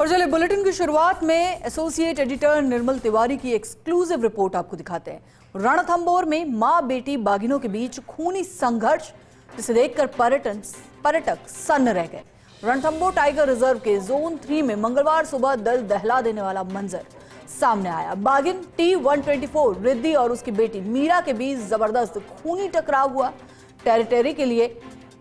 और चलिए बुलेटिन की शुरुआत में एसोसिएट एडिटर निर्मल तिवारी की एक्सक्लूसिव रिपोर्ट आपको दिखाते हैं। रणथंभौर में मां बेटी बाघिनों के बीच खूनी संघर्ष, जिसे देखकर पर्यटक सन्न रह गए। रणथंभौर टाइगर रिजर्व के जोन 3 में मंगलवार सुबह दिल दहला देने वाला मंजर सामने आया। बाघिन T-124 रिद्धि और उसकी बेटी मीरा के बीच जबरदस्त खूनी टकराव हुआ। टेरिटरी के लिए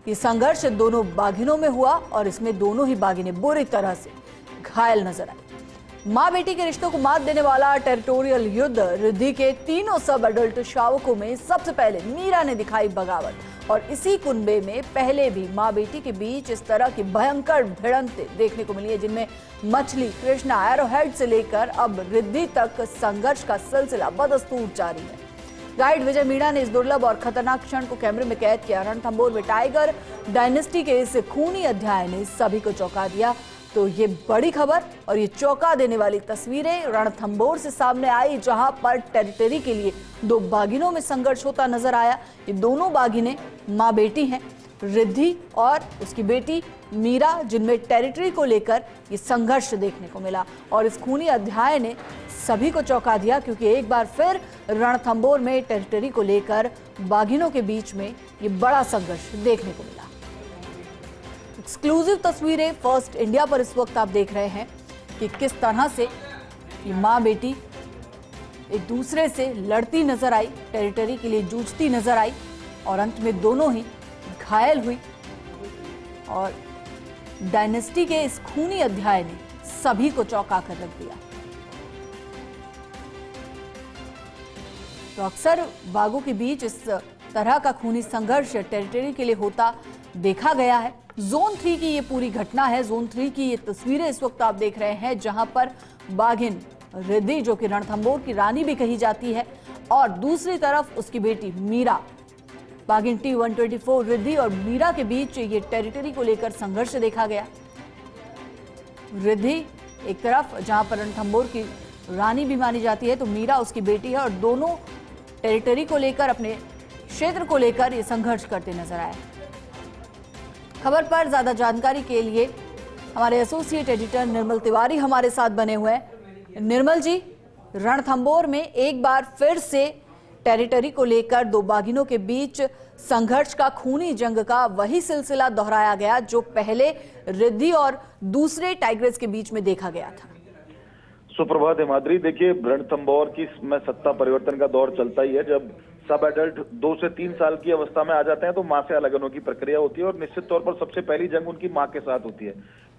ये संघर्ष दोनों बाघिनों में हुआ और इसमें दोनों ही बाघिनें बुरी तरह से घायल नजर आई। मां बेटी के रिश्तों को मात देने वाला टेरिटोरियल युद्ध रिद्धि के तीनों सब एडल्ट शावकों में सबसे पहले मीरा ने दिखाई बगावत। और इसी कुनबे में पहले भी मां बेटी के बीच इस तरह की भयंकर भिड़ंतें देखने को मिली है, जिनमें मछली, कृष्णा, एरोहेड से लेकर अब रिद्धि तक संघर्ष का सिलसिला बदस्तूर जारी है। गाइड विजय मीणा ने इस दुर्लभ और खतरनाक क्षण को कैमरे में कैद किया। रणथंभौर में टाइगर डायनेस्टी के इस खूनी अध्याय ने सभी को चौंका दिया। तो ये बड़ी खबर और ये चौंका देने वाली तस्वीरें रणथंभौर से सामने आई, जहां पर टेरिटरी के लिए दो बाघिनों में संघर्ष होता नजर आया। ये दोनों बाघिनें मां बेटी हैं, रिद्धि और उसकी बेटी मीरा, जिनमें टेरिटरी को लेकर ये संघर्ष देखने को मिला। और इस खूनी अध्याय ने सभी को चौंका दिया, क्योंकि एक बार फिर रणथंभौर में टेरिटरी को लेकर बाघिनों के बीच में ये बड़ा संघर्ष देखने को मिला। एक्सक्लूसिव तस्वीरें फर्स्ट इंडिया पर इस वक्त आप देख रहे हैं कि किस तरह से ये मां बेटी एक दूसरे से लड़ती नजर आई, टेरिटरी के लिए जूझती नजर आई और अंत में दोनों ही घायल हुई। और डायनेस्टी के इस खूनी अध्याय ने सभी को चौंका कर रख दिया। तो अक्सर बाघों के बीच इस तरह का खूनी संघर्ष टेरिटरी के लिए होता देखा गया है। जोन 3 की ये पूरी घटना है। जोन 3 की ये तस्वीरें इस वक्त आप देख रहे हैं, जहां पर बाघिन रिद्धि, जो कि रणथंभौर की रानी भी कही जाती है, और दूसरी तरफ उसकी बेटी मीरा। बाघिन T-124 रिद्धि और मीरा के बीच ये टेरिटरी को लेकर संघर्ष देखा गया। रिद्धि एक तरफ जहां पर रणथंभौर की रानी भी मानी जाती है, तो मीरा उसकी बेटी है, और दोनों टेरिटरी को लेकर, अपने क्षेत्र को लेकर ये संघर्ष करते नजर आए। खबर पर ज्यादा जानकारी के लिए हमारे एसोसिएट एडिटर निर्मल तिवारी हमारे साथ बने हुए हैं। निर्मल जी, रणथंभौर में एक बार फिर से टेरिटरी को लेकर दो बाघिनों के बीच संघर्ष का, खूनी जंग का वही सिलसिला दोहराया गया जो पहले रिद्धि और दूसरे टाइगर्स के बीच में देखा गया था। सुप्रभात हिमाद्री। देखिए, रणथंभौर की में सत्ता परिवर्तन का दौर चलता ही है। जब सब एडल्ट 2 से 3 साल की अवस्था में आ जाते हैं तो मां से अलग होने की प्रक्रिया होती है, और निश्चित तौर पर सबसे पहली जंग उनकी मां के साथ होती है,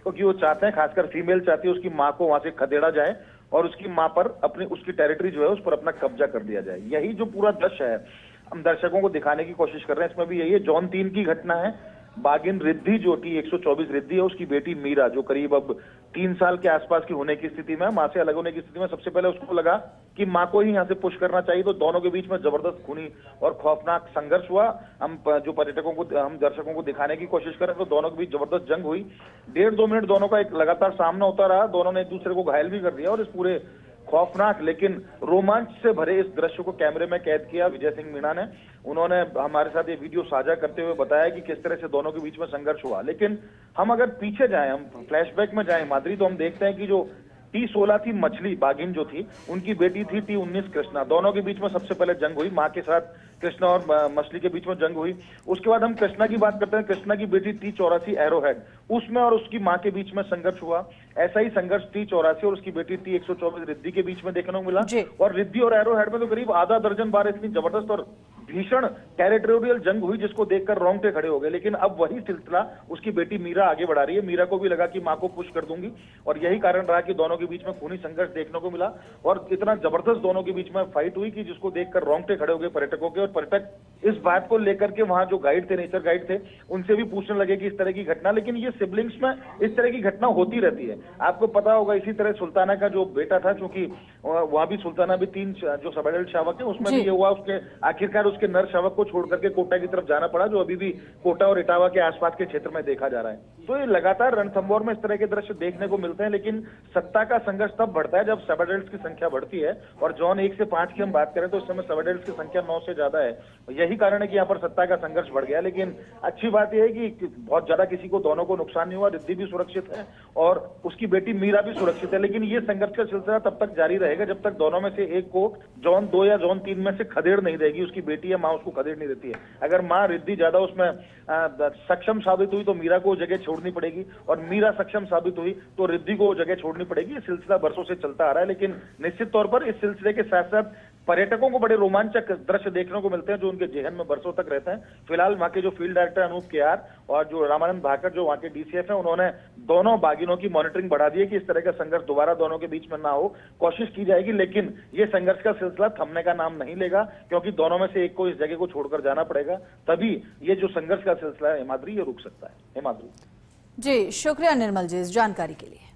क्योंकि वो चाहते हैं, खासकर फीमेल चाहती है, उसकी मां को वहां से खदेड़ा जाए और उसकी मां पर उसकी टेरिटरी जो है उस पर अपना कब्जा कर दिया जाए। यही जो पूरा दृश्य है हम दर्शकों को दिखाने की कोशिश कर रहे हैं। इसमें भी यही है, जोन 3 की घटना है। बाघिन रिद्धि जो T-124 रिद्धि है, उसकी बेटी मीरा, जो करीब अब 3 साल के आसपास की होने की स्थिति में, मां से अलग होने की स्थिति में, सबसे पहले उसको लगा कि मां को ही यहां से पुश करना चाहिए, तो दोनों के बीच में जबरदस्त खूनी और खौफनाक संघर्ष हुआ। हम जो पर्यटकों को, हम दर्शकों को दिखाने की कोशिश करें तो दोनों के बीच जबरदस्त जंग हुई। 1.5-2 मिनट दोनों का एक लगातार सामना होता रहा। दोनों ने एक दूसरे को घायल भी कर दिया, और इस पूरे खौफनाक लेकिन रोमांच से भरे इस दृश्य को कैमरे में कैद किया विजय सिंह मीणा ने। उन्होंने हमारे साथ ये वीडियो साझा करते हुए बताया कि किस तरह से दोनों के बीच में संघर्ष हुआ। लेकिन हम अगर पीछे जाएं, हम फ्लैशबैक में जाएं माधुरी, तो हम देखते हैं कि जो T-16 थी मछली बाघिन जो थी, उनकी बेटी थी T-19 कृष्णा। दोनों के बीच में सबसे पहले जंग हुई, मां के साथ कृष्णा और मछली के बीच में जंग हुई। उसके बाद हम कृष्णा की बात करते हैं। कृष्णा की बेटी T-84 एरोहेड, उसमें और उसकी मां के बीच में संघर्ष हुआ। ऐसा ही संघर्ष T-84 और उसकी बेटी T-124 रिद्धि के बीच में देखने को मिला। और रिद्धि और एरोहेड में तो करीब आधा दर्जन बार इतनी जबरदस्त और भीषण टेरिटोरियल जंग हुई जिसको देखकर रोंगटे खड़े हो गए। लेकिन अब वही सिलसिला उसकी बेटी मीरा आगे बढ़ा रही है। मीरा को भी लगा कि मां को पुश कर दूंगी, और यही कारण रहा कि दोनों के बीच में खूनी संघर्ष देखने को मिला। और इतना जबरदस्त दोनों के बीच में फाइट हुई कि जिसको देखकर रोंगटे खड़े हो गए पर्यटकों के। और पर्यटक इस बात को लेकर के वहां जो गाइड थे, नेचर गाइड थे, उनसे भी पूछने लगे कि इस तरह की घटना, लेकिन ये सिबलिंग्स में इस तरह की घटना होती रहती है। आपको पता होगा, इसी तरह सुल्ताना का जो बेटा था, क्योंकि वहां भी सुल्ताना भी 3 जो सब एडल्ट शावक है, उसमें भी ये हुआ, उसके आखिरकार उसके नर शावक को छोड़ करके कोटा की तरफ जाना पड़ा, जो अभी भी कोटा और इटावा के आसपास के क्षेत्र में देखा जा रहा है। तो ये लगातार रणथंभौर में इस तरह के दृश्य देखने को मिलते हैं। लेकिन सत्ता का संघर्ष तब बढ़ता है जब सब एडल्ट्स की संख्या बढ़ती है। और जोन 1 से 5 की हम बात करें तो इस समय सब एडल्ट्स की संख्या 9 से ज्यादा है। यही यही कारण है कि यहाँ पर सत्ता का संघर्ष बढ़ गया। लेकिन अच्छी बात यह है कि बहुत ज्यादा किसी को, दोनों को नुकसान नहीं हुआ। रिद्धि भी सुरक्षित है और उसकी बेटी मीरा भी सुरक्षित है। लेकिन ये संघर्ष का सिलसिला तब तक जारी रहेगा जब तक दोनों में से एक को जोन 2 या जोन 3 में से खदेड़ नहीं देगी, उसकी बेटी या माँ उसको खदेड़ नहीं देती है। अगर माँ रिद्धि ज्यादा उसमें सक्षम साबित हुई तो मीरा को जगह छोड़नी पड़ेगी, और मीरा सक्षम साबित हुई तो रिद्धि को जगह छोड़नी पड़ेगी। ये सिलसिला बरसों से चलता आ रहा है। लेकिन निश्चित तौर पर इस सिलसिले के साथ साथ पर्यटकों को बड़े रोमांचक दृश्य देखने को मिलते हैं जो उनके जेहन में बरसों तक रहते हैं। फिलहाल वहां के जो फील्ड डायरेक्टर अनूप केआर और जो रामानंद भाकर जो वहां के डीसीएफ हैं, उन्होंने दोनों बागिनों की मॉनिटरिंग बढ़ा दी है कि इस तरह का संघर्ष दोबारा दोनों के बीच में ना हो, कोशिश की जाएगी। लेकिन ये संघर्ष का सिलसिला थमने का नाम नहीं लेगा, क्योंकि दोनों में से एक को इस जगह को छोड़कर जाना पड़ेगा, तभी ये जो संघर्ष का सिलसिला है हिमाद्री, ये रुक सकता है। हिमाद्री जी, शुक्रिया निर्मल जी इस जानकारी के लिए।